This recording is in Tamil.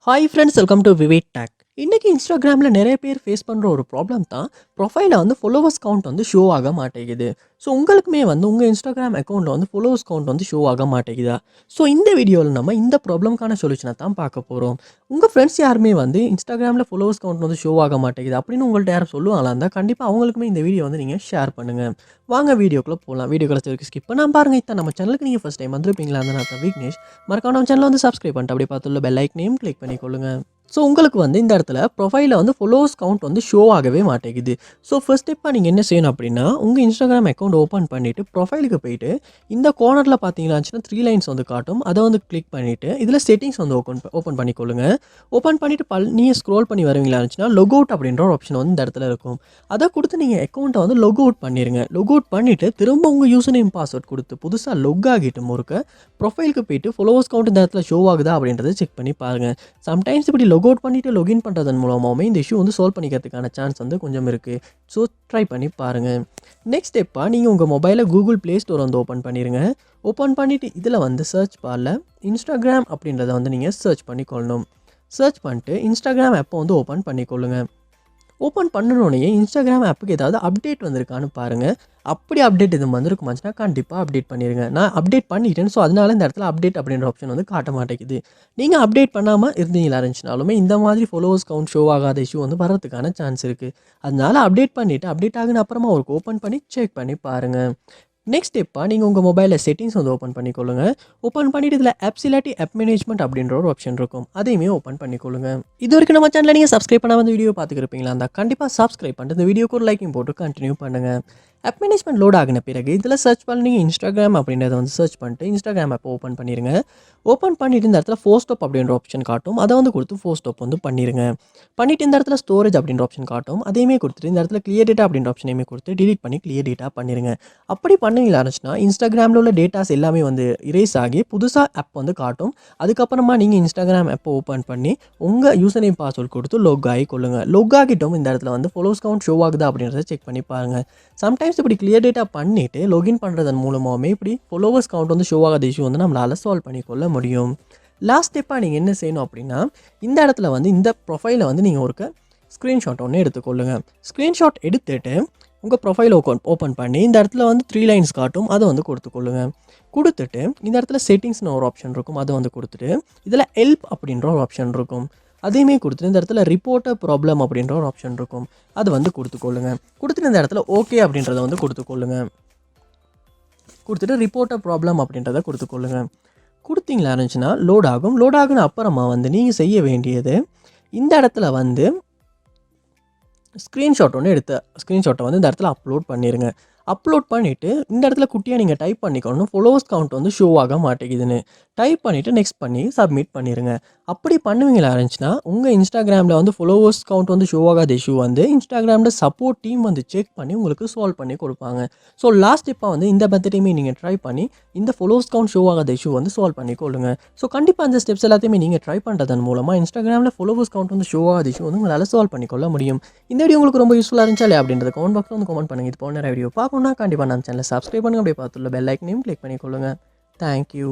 Hi friends, welcome to VividTech. இன்றைக்கி இன்ஸ்டாகிராமில் நிறைய பேர் ஃபேஸ் பண்ணுற ஒரு ப்ராப்ளம் தான் ப்ரொஃபைலில் வந்து ஃபாலோவர்ஸ் கவுண்ட் வந்து ஷோ ஆக மாட்டேங்குது. ஸோ உங்களுக்குமே வந்து உங்கள் இன்ஸ்டாகிராம் அக்கௌண்ட்டில் வந்து ஃபாலோவர்ஸ் கவுண்ட் வந்து ஷோ ஆக மாட்டேங்குதா? ஸோ இந்த வீடியோவில் நம்ம இந்த ப்ராப்ளம்க்கான சொல்யூஷனை தான் பார்க்க போகிறோம். உங்கள் ஃப்ரெண்ட்ஸ் யாருமே வந்து இன்ஸ்டாகிராமில் ஃபாலோவர்ஸ் கவுண்ட் வந்து ஷோ ஆக மாட்டேங்குது அப்படின்னு உங்கள்கிட்ட யாரும் சொல்லுவாங்களா இருந்தால் கண்டிப்பாக அவங்களுக்குமே இந்த வீடியோ வந்து நீங்கள் ஷேர் பண்ணுங்கள். வாங்க வீடியோக்குள்ளே போகலாம். வீடியோ கிடச்சதுக்கு ஸ்கிப் பண்ணால் பாருங்கள். இதான் நம்ம சேனலுக்கு நீங்கள் ஃபஸ்ட் டைம் வந்திருப்பீங்களா? அந்த நான் விக்னேஷ். மறக்காம நம்ம சேனலை வந்து சப்ஸ்கிரைப் பண்ணிட்டு அப்படியே பார்த்துள்ள பெல் ஐக்கனையும் கிளிக் பண்ணிக்கொள்ளுங்க. ஸோ உங்களுக்கு வந்து இந்த இடத்துல ப்ரொஃபைலில் வந்து ஃபாலோவர்ஸ் கவுண்ட் வந்து ஷோ ஆகவே மாட்டேங்குது. ஸோ ஃபர்ஸ்ட் ஸ்டெப்பாக நீங்கள் என்ன செய்யணும் அப்படின்னா, உங்கள் இன்ஸ்டாகிராம் அக்கௌண்ட் ஓப்பன் பண்ணிவிட்டு ப்ரொஃபைலுக்கு போயிட்டு இந்த கார்னரில் பார்த்தீங்கன்னா 3 லைன்ஸ் வந்து காட்டும். அதை வந்து கிளிக் பண்ணிவிட்டு இதில் செட்டிங்ஸ் வந்து ஓப்பன் பண்ணிக்கொள்ளுங்க. ஓப்பன் பண்ணிவிட்டு நீங்கள் ஸ்க்ரோல் பண்ணி வருவீங்களா இருந்துச்சுன்னா லொக் அவுட் அப்படின்ற ஒரு ஆப்ஷன் வந்து இந்த இடத்துல இருக்கும். அதை கொடுத்து நீங்கள் அக்கௌண்ட்டை வந்து லொக் அவுட் பண்ணிடுங்க. லொக் அவுட் பண்ணிவிட்டு திரும்ப உங்கள் யூசர் நேம் பாஸ்வேர்ட் கொடுத்து புதுசாக லொக் ஆகிட்டு முறுக்க ப்ரொஃபைலுக்கு போயிட்டு ஃபாலோவர்ஸ் கவுண்ட் இந்த இடத்துல ஷோ ஆகுதா அப்படின்றத செக் பண்ணி பாருங்கள். சம்டைம்ஸ் இப்படி லொக் அவுட் பண்ணிவிட்டு லொகின் பண்ணுறதன் மூலமாகவே இந்த இஷ்யூ வந்து சால்வ் பண்ணிக்கிறதுக்கான சான்ஸ் வந்து கொஞ்சம் இருக்குது. ஸோ ட்ரை பண்ணி பாருங்கள். நெக்ஸ்ட் ஸ்டெப்பாக நீங்கள் உங்கள் மொபைலில் கூகுள் ப்ளே ஸ்டோர் வந்து ஓப்பன் பண்ணிடுங்க. ஓப்பன் பண்ணிவிட்டு இதில் வந்து சர்ச் பாரில் இன்ஸ்டாகிராம் அப்படின்றத வந்து நீங்கள் சர்ச் பண்ணிக்கொள்ளணும். சர்ச் பண்ணிட்டு இன்ஸ்டாகிராம் ஆப்பை வந்து ஓப்பன் பண்ணிக்கொள்ளுங்க. ஓப்பன் பண்ணணுன்னே இன்ஸ்டாகிராம் ஆப்புக்கு ஏதாவது அப்டேட் வந்திருக்கான்னு பாருங்கள். அப்படி அப்டேட் எதுவும் வந்திருக்குமாச்சுன்னா கண்டிப்பாக அப்டேட் பண்ணிடுங்க. நான் அப்டேட் பண்ணிட்டேன். ஸோ அதனால இந்த இடத்துல அப்டேட் அப்படின்ற ஆப்ஷன் வந்து காட்ட மாட்டேங்குது. நீங்கள் அப்டேட் பண்ணாமல் இருந்தீங்களா இருந்துச்சுனாலுமே இந்த மாதிரி ஃபாலோவர்ஸ் கவுண்ட் ஷோ ஆகாத இஷ்யூ வந்து வரதுக்கான சான்ஸ் இருக்குது. அதனால அப்டேட் பண்ணிவிட்டு அப்டேட் ஆகின அப்புறமா ஒரு ஓப்பன் பண்ணி செக் பண்ணி பாருங்கள். நெக்ஸ்ட் ஸ்டெப்பாக நீங்கள் உங்கள் மொபைலில் செட்டிங்ஸ் வந்து ஓப்பன் பண்ணிக்கொள்ளுங்க. ஓப்பன் பண்ணிவிட்டு இதில் ஆப்ஸ் இல்லாட்டி ஆப் மேனேஜ்மெண்ட் அப்படின்ற ஒரு ஆப்ஷன் இருக்கும். அதையுமே ஓப்பன் பண்ணிக்கொள்ளுங்க. இது வரைக்கும் நம்ம சேனலில் நீங்கள் சப்ஸ்கிரைப் பண்ணாமல் வந்து வீடியோ பார்த்துருப்பீங்களா இருந்தால் கண்டிப்பாக சப்ஸ்கிரைப் பண்ணிட்டு இந்த வீடியோக்கு ஒரு லைக்கிங் போட்டு கண்டினியூ பண்ணுங்கள். ஆப் மேனேஜ்மெண்ட் லோட் ஆகின பிறகு இதில் சர்ச் பண்ணி நீங்கள் இன்ஸ்டாகிராம் அப்படின்றத வந்து சர்ச் பண்ணிட்டு இன்ஸ்டாகிராம் ஆப்பை ஓப்பன் பண்ணிடுங்க. ஓப்பன் பண்ணிவிட்டு இந்த இடத்துல ஃபோர் ஸ்டாப் அப்படின்ற ஆப்ஷன் காட்டும். அதை வந்து கொடுத்து ஃபோர் ஸ்டாப் வந்து பண்ணிடுங்க. பண்ணிவிட்டு இந்த இடத்துல ஸ்டோரேஜ் அப்படின்ற ஆப்ஷன் காட்டும். அதையுமே கொடுத்துட்டு இந்த இடத்துல கிளியர் டேட்டா அப்படின்ற ஆப்ஷனையுமே கொடுத்து டிலீட் பண்ணி கிளியர் டேட்டா பண்ணிடுங்க. அப்படி பண்ணுவீங்களா இருந்துச்சுன்னா இன்ஸ்டாகிராமில் உள்ள டேட்டாஸ் எல்லாமே வந்து இரேஸ் ஆகி புதுசாக ஆப் வந்து காட்டும். அதுக்கப்புறமா நீங்கள் இன்ஸ்டாகிராம் ஆப்பை ஓப்பன் பண்ணி உங்கள் யூசர் நேம் பாஸ்வேர்ட் கொடுத்து லொக் ஆகி கொள்ளுங்கள். லொக் ஆகிட்டோம் இந்த இடத்துல வந்து ஃபாலோவர்ஸ் கவுண்ட் ஷோ ஆகுதா அப்படின்றத செக் பண்ணி பாருங்கள். சம்டைம்ஸ் இப்படி கிளியர் டேட்டா பண்ணிவிட்டு லொகின் பண்ணுறதன் மூலமாகவே இப்படி ஃபாலோவர்ஸ் கவுண்ட் வந்து ஷோ ஆகாத இஷ்யூ வந்து நம்மளால் சால்வ் பண்ணிக்கொள்ள முடியும். லாஸ்ட் ஸ்டெப்பாக நீங்கள் என்ன செய்யணும் அப்படின்னா, இந்த இடத்துல வந்து இந்த ப்ரொஃபைலை வந்து நீங்கள் ஒரு ஸ்க்ரீன்ஷாட் ஒன்று எடுத்துக்கொள்ளுங்க. ஸ்க்ரீன்ஷாட் எடுத்துகிட்டு உங்கள் ப்ரொஃபைல் ஓப்பன் பண்ணி இந்த இடத்துல வந்து 3 லைன்ஸ் காட்டும். அதை வந்து கொடுத்துக்கொள்ளுங்க. கொடுத்துட்டு இந்த இடத்துல செட்டிங்ஸ்னு ஒரு ஆப்ஷன் இருக்கும். அதை வந்து கொடுத்துட்டு இதில் ஹெல்ப் அப்படின்ற ஒரு ஆப்ஷன் இருக்கும். அதையுமே கொடுத்துட்டு இந்த இடத்துல ரிப்போர்ட் ப்ராப்ளம் அப்படின்ற ஒரு ஆப்ஷன் இருக்கும். அது வந்து கொடுத்துக்கொள்ளுங்க. கொடுத்துட்டு இந்த இடத்துல ஓகே அப்படின்றத வந்து கொடுத்துக்கொள்ளுங்க. கொடுத்துட்டு ரிப்போர்ட் ப்ராப்ளம் அப்படின்றத கொடுத்துக்கொள்ளுங்க. கொடுத்தீங்களா இருந்துச்சுன்னா லோட் ஆகும். லோட் ஆகுன அப்புறமா வந்து நீங்கள் செய்ய வேண்டியது இந்த இடத்துல வந்து ஸ்க்ரீன்ஷாட் ஒன்று எடுத்து ஸ்க்ரீன்ஷாட்டை வந்து இந்த இடத்துல அப்லோட் பண்ணிடுங்க. அப்லோட் பண்ணிவிட்டு இந்த இடத்துல குட்டியாக நீங்கள் டைப் பண்ணிக்கணும் ஃபாலோவர்ஸ் கவுண்ட் வந்து ஷோ ஆக மாட்டேங்குதுன்னு டைப் பண்ணிவிட்டு நெக்ஸ்ட் பண்ணி சப்மிட் பண்ணிடுங்க. அப்படி பண்ணுவீங்களா இருந்துச்சுன்னா உங்கள் இன்ஸ்டாகிராமில் வந்து ஃபாலோவர்ஸ் கவுண்ட் வந்து ஷோ ஆகாத இஷ்யூ வந்து இன்ஸ்டாகிராமில் சப்போர்ட் டீம் வந்து செக் பண்ணி உங்களுக்கு சால்வ் பண்ணி கொடுப்பாங்க. ஸோ லாஸ்ட் ஸ்டெப்பாக வந்து இந்த மெத்தடையுமே நீங்கள் ட்ரை பண்ணி இந்த ஃபாலோவர்ஸ் கவுண்ட் ஷோ ஆகாத இஷ்யூ வந்து சால்வ் பண்ணி கொள்ளுங்க. ஸோ கண்டிப்பாக அந்த ஸ்டெப்ஸ் எல்லாத்தையுமே நீங்கள் ட்ரை பண்ணுறதன் மூலமாக இன்ஸ்டாகிராமில் ஃபாலோவர்ஸ் கவுண்ட் வந்து ஷோ ஆகாத இஷ்யூ வந்து உங்களால் சால்வ் பண்ணிக்கொள்ள முடியும். இந்த வீடியோ உங்களுக்கு ரொம்ப யூஸ்ஃபுல்லாக இருந்துச்சா இல்லையா அப்படின்றத கமெண்ட் பாக்ஸில் வந்து கமெண்ட் பண்ணுங்கள். இது போன வீடியோ பார்க்கணும்னா கண்டிப்பாக நம்ம சேனலை சப்ஸ்கிரைப் பண்ணுங்க. அப்படியே பார்த்துள்ள பெல் ஐக்கனையும் கிளிக் பண்ணிக்கொள்ளுங்க. தேங்க்யூ.